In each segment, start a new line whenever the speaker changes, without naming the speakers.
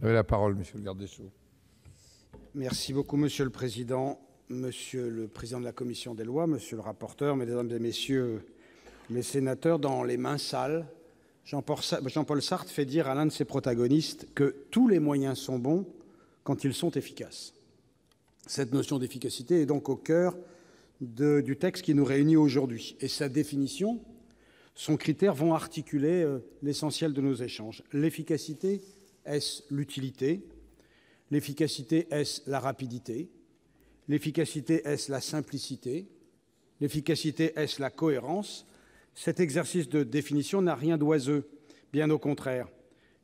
Vous avez la parole, monsieur le garde des Sceaux.
Merci beaucoup, Monsieur le Président. Monsieur le Président de la Commission des lois, Monsieur le rapporteur, Mesdames et Messieurs les sénateurs, dans les mains sales, Jean-Paul Sartre fait dire à l'un de ses protagonistes que tous les moyens sont bons quand ils sont efficaces. Cette notion d'efficacité est donc au cœur du texte qui nous réunit aujourd'hui. Et sa définition, son critère vont articuler l'essentiel de nos échanges. L'efficacité, est-ce l'utilité? L'efficacité, est-ce la rapidité? L'efficacité, est-ce la simplicité? L'efficacité, est-ce la cohérence? Cet exercice de définition n'a rien d'oiseux, bien au contraire,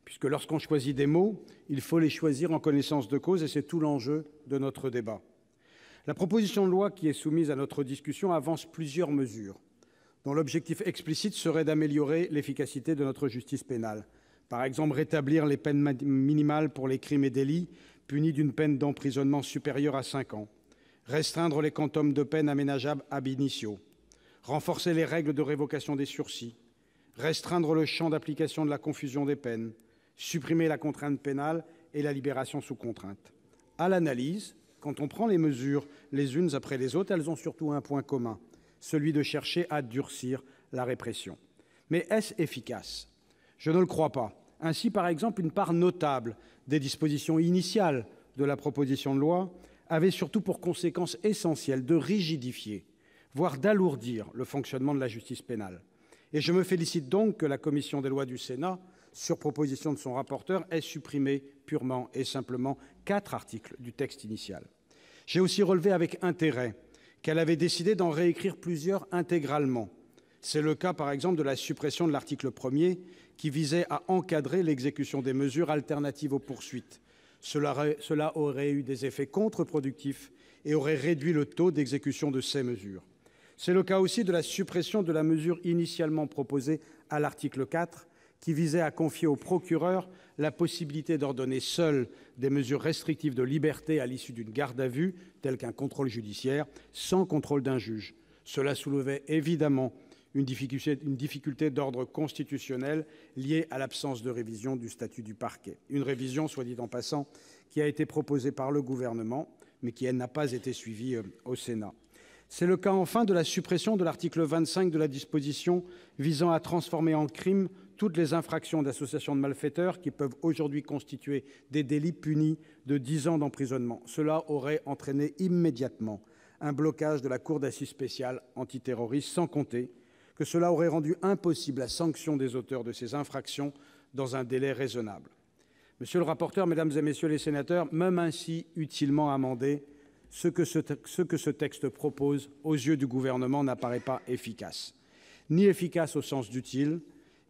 puisque lorsqu'on choisit des mots, il faut les choisir en connaissance de cause, et c'est tout l'enjeu de notre débat. La proposition de loi qui est soumise à notre discussion avance plusieurs mesures, dont l'objectif explicite serait d'améliorer l'efficacité de notre justice pénale. Par exemple, rétablir les peines minimales pour les crimes et délits punis d'une peine d'emprisonnement supérieure à 5 ans, restreindre les quantums de peine aménageables ab initio, renforcer les règles de révocation des sursis, restreindre le champ d'application de la confusion des peines, supprimer la contrainte pénale et la libération sous contrainte. À l'analyse, quand on prend les mesures les unes après les autres, elles ont surtout un point commun, celui de chercher à durcir la répression. Mais est-ce efficace? Je ne le crois pas. Ainsi, par exemple, une part notable des dispositions initiales de la proposition de loi avait surtout pour conséquence essentielle de rigidifier, voire d'alourdir le fonctionnement de la justice pénale. Et je me félicite donc que la commission des lois du Sénat, sur proposition de son rapporteur, ait supprimé purement et simplement 4 articles du texte initial. J'ai aussi relevé avec intérêt qu'elle avait décidé d'en réécrire plusieurs intégralement. C'est le cas, par exemple, de la suppression de l'article 1er qui visait à encadrer l'exécution des mesures alternatives aux poursuites. Cela aurait eu des effets contre-productifs et aurait réduit le taux d'exécution de ces mesures. C'est le cas aussi de la suppression de la mesure initialement proposée à l'article 4 qui visait à confier au procureur la possibilité d'ordonner seul des mesures restrictives de liberté à l'issue d'une garde à vue, telle qu'un contrôle judiciaire, sans contrôle d'un juge. Cela soulevait évidemment une difficulté d'ordre constitutionnel liée à l'absence de révision du statut du parquet. Une révision, soit dit en passant, qui a été proposée par le gouvernement, mais qui n'a pas été suivie au Sénat. C'est le cas enfin de la suppression de l'article 25 de la disposition visant à transformer en crime toutes les infractions d'association de malfaiteurs qui peuvent aujourd'hui constituer des délits punis de 10 ans d'emprisonnement. Cela aurait entraîné immédiatement un blocage de la Cour d'assises spéciale antiterroriste, sans compter que cela aurait rendu impossible la sanction des auteurs de ces infractions dans un délai raisonnable. Monsieur le rapporteur, Mesdames et Messieurs les sénateurs, même ainsi utilement amendé, ce que ce texte propose, aux yeux du gouvernement, n'apparaît pas efficace. Ni efficace au sens d'utile,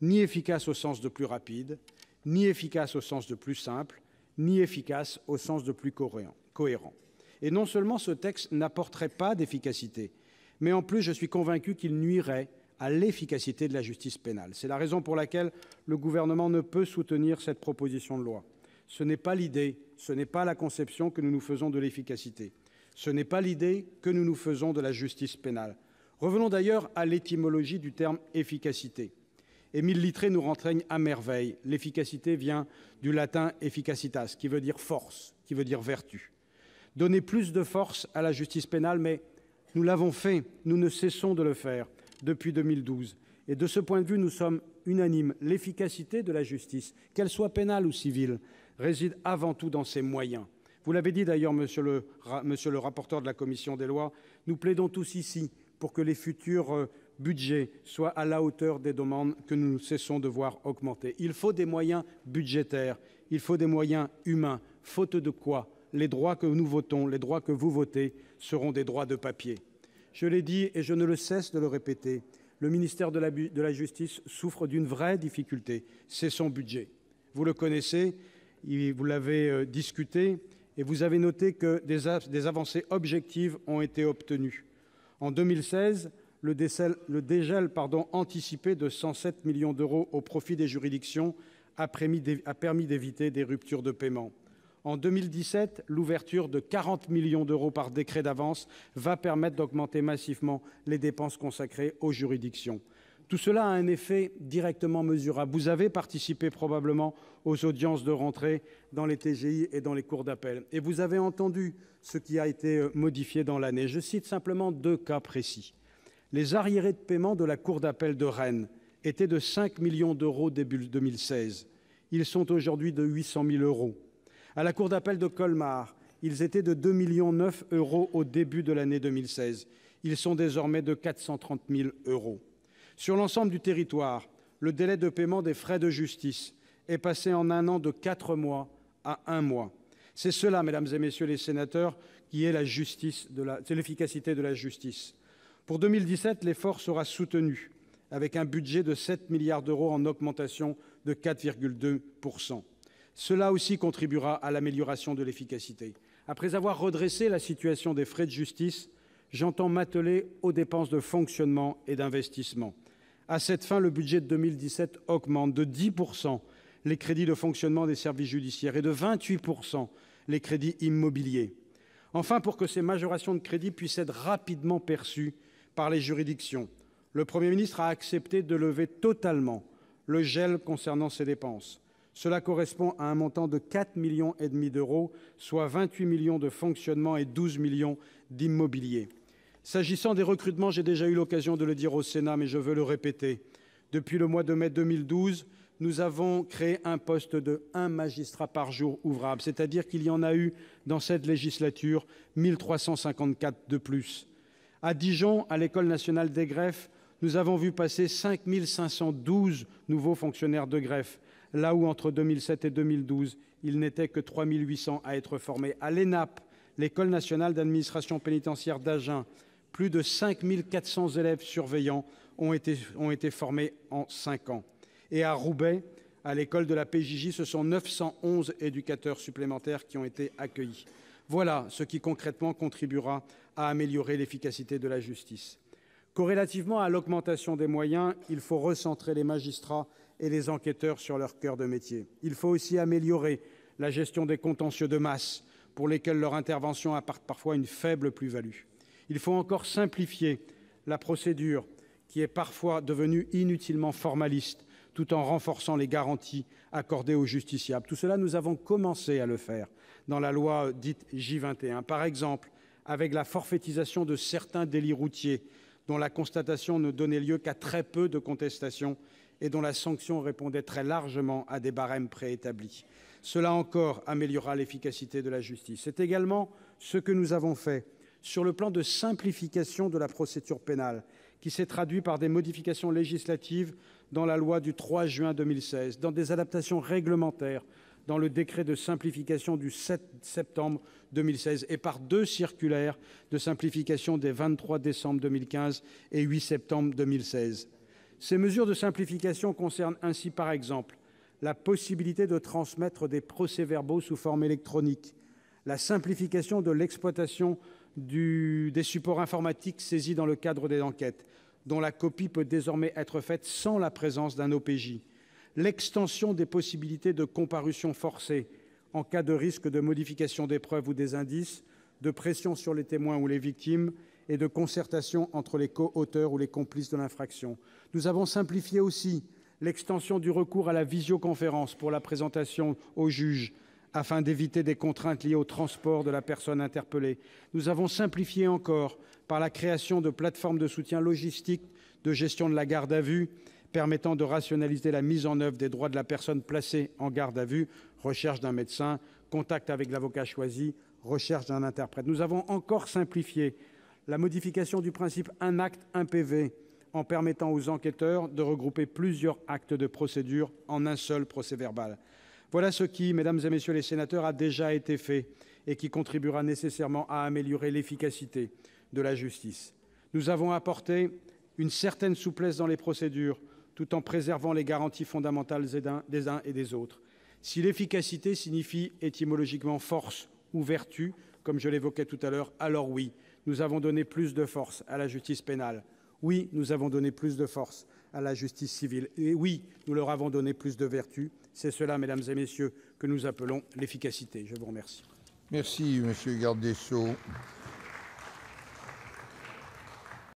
ni efficace au sens de plus rapide, ni efficace au sens de plus simple, ni efficace au sens de plus cohérent. Et non seulement ce texte n'apporterait pas d'efficacité, mais en plus je suis convaincu qu'il nuirait à l'efficacité de la justice pénale. C'est la raison pour laquelle le gouvernement ne peut soutenir cette proposition de loi. Ce n'est pas l'idée, ce n'est pas la conception que nous nous faisons de l'efficacité. Ce n'est pas l'idée que nous nous faisons de la justice pénale. Revenons d'ailleurs à l'étymologie du terme « efficacité ». Émile Littré nous renseigne à merveille. L'efficacité vient du latin « efficacitas », qui veut dire force, qui veut dire vertu. Donner plus de force à la justice pénale, mais nous l'avons fait, nous ne cessons de le faire depuis 2012. Et de ce point de vue, nous sommes unanimes. L'efficacité de la justice, qu'elle soit pénale ou civile, réside avant tout dans ses moyens. Vous l'avez dit d'ailleurs, monsieur le rapporteur de la commission des lois, nous plaidons tous ici pour que les futurs budgets soient à la hauteur des demandes que nous ne cessons de voir augmenter. Il faut des moyens budgétaires, il faut des moyens humains, faute de quoi les droits que nous votons, les droits que vous votez, seront des droits de papier. Je l'ai dit et je ne le cesse de le répéter, le ministère de la Justice souffre d'une vraie difficulté, c'est son budget. Vous le connaissez, vous l'avez discuté et vous avez noté que des avancées objectives ont été obtenues. En 2016, le dégel anticipé de 107 millions d'euros au profit des juridictions a permis d'éviter des ruptures de paiement. En 2017, l'ouverture de 40 millions d'euros par décret d'avance va permettre d'augmenter massivement les dépenses consacrées aux juridictions. Tout cela a un effet directement mesurable. Vous avez participé probablement aux audiences de rentrée dans les TGI et dans les cours d'appel. Et vous avez entendu ce qui a été modifié dans l'année. Je cite simplement 2 cas précis. Les arriérés de paiement de la cour d'appel de Rennes étaient de 5 millions d'euros début 2016. Ils sont aujourd'hui de 800 000 euros. À la cour d'appel de Colmar, ils étaient de 2,9 millions d'euros au début de l'année 2016. Ils sont désormais de 430 000 euros. Sur l'ensemble du territoire, le délai de paiement des frais de justice est passé en un an de 4 mois à 1 mois. C'est cela, mesdames et messieurs les sénateurs, qui est c'est l'efficacité de la justice. Pour 2017, l'effort sera soutenu avec un budget de 7 milliards d'euros en augmentation de 4,2%. Cela aussi contribuera à l'amélioration de l'efficacité. Après avoir redressé la situation des frais de justice, j'entends m'atteler aux dépenses de fonctionnement et d'investissement. À cette fin, le budget de 2017 augmente de 10% les crédits de fonctionnement des services judiciaires et de 28% les crédits immobiliers. Enfin, pour que ces majorations de crédits puissent être rapidement perçues par les juridictions, le Premier ministre a accepté de lever totalement le gel concernant ces dépenses. Cela correspond à un montant de 4,5 millions d'euros, soit 28 millions de fonctionnement et 12 millions d'immobilier. S'agissant des recrutements, j'ai déjà eu l'occasion de le dire au Sénat, mais je veux le répéter. Depuis le mois de mai 2012, nous avons créé un poste de 1 magistrat par jour ouvrable, c'est-à-dire qu'il y en a eu dans cette législature 1 354 de plus. À Dijon, à l'École nationale des greffes, nous avons vu passer 5 512 nouveaux fonctionnaires de greffe, là où entre 2007 et 2012, il n'était que 3 800 à être formés. À l'ENAP, l'École nationale d'administration pénitentiaire d'Agen, plus de 5 400 élèves surveillants ont été formés en 5 ans. Et à Roubaix, à l'école de la PJJ, ce sont 911 éducateurs supplémentaires qui ont été accueillis. Voilà ce qui concrètement contribuera à améliorer l'efficacité de la justice. Corrélativement à l'augmentation des moyens, il faut recentrer les magistrats et les enquêteurs sur leur cœur de métier. Il faut aussi améliorer la gestion des contentieux de masse, pour lesquels leur intervention apporte parfois une faible plus-value. Il faut encore simplifier la procédure qui est parfois devenue inutilement formaliste, tout en renforçant les garanties accordées aux justiciables. Tout cela, nous avons commencé à le faire dans la loi dite J21. Par exemple, avec la forfaitisation de certains délits routiers dont la constatation ne donnait lieu qu'à très peu de contestations et dont la sanction répondait très largement à des barèmes préétablis. Cela encore améliorera l'efficacité de la justice. C'est également ce que nous avons fait sur le plan de simplification de la procédure pénale, qui s'est traduit par des modifications législatives dans la loi du 3 juin 2016, dans des adaptations réglementaires dans le décret de simplification du 7 septembre 2016 et par 2 circulaires de simplification des 23 décembre 2015 et 8 septembre 2016. Ces mesures de simplification concernent ainsi, par exemple, la possibilité de transmettre des procès-verbaux sous forme électronique, la simplification de l'exploitation des supports informatiques saisis dans le cadre des enquêtes, dont la copie peut désormais être faite sans la présence d'un OPJ, l'extension des possibilités de comparution forcée en cas de risque de modification des preuves ou des indices, de pression sur les témoins ou les victimes et de concertation entre les co-auteurs ou les complices de l'infraction. Nous avons simplifié aussi l'extension du recours à la visioconférence pour la présentation au juge, afin d'éviter des contraintes liées au transport de la personne interpellée. Nous avons simplifié encore par la création de plateformes de soutien logistique de gestion de la garde à vue, permettant de rationaliser la mise en œuvre des droits de la personne placée en garde à vue, recherche d'un médecin, contact avec l'avocat choisi, recherche d'un interprète. Nous avons encore simplifié la modification du principe « un acte, un PV », en permettant aux enquêteurs de regrouper plusieurs actes de procédure en un seul procès-verbal. Voilà ce qui, mesdames et messieurs les sénateurs, a déjà été fait et qui contribuera nécessairement à améliorer l'efficacité de la justice. Nous avons apporté une certaine souplesse dans les procédures, tout en préservant les garanties fondamentales des uns et des autres. Si l'efficacité signifie étymologiquement force ou vertu, comme je l'évoquais tout à l'heure, alors oui, nous avons donné plus de force à la justice pénale. Oui, nous avons donné plus de force à la justice civile. Et oui, nous leur avons donné plus de vertu. C'est cela, mesdames et messieurs, que nous appelons l'efficacité. Je vous remercie.
Merci, monsieur le garde des Sceaux.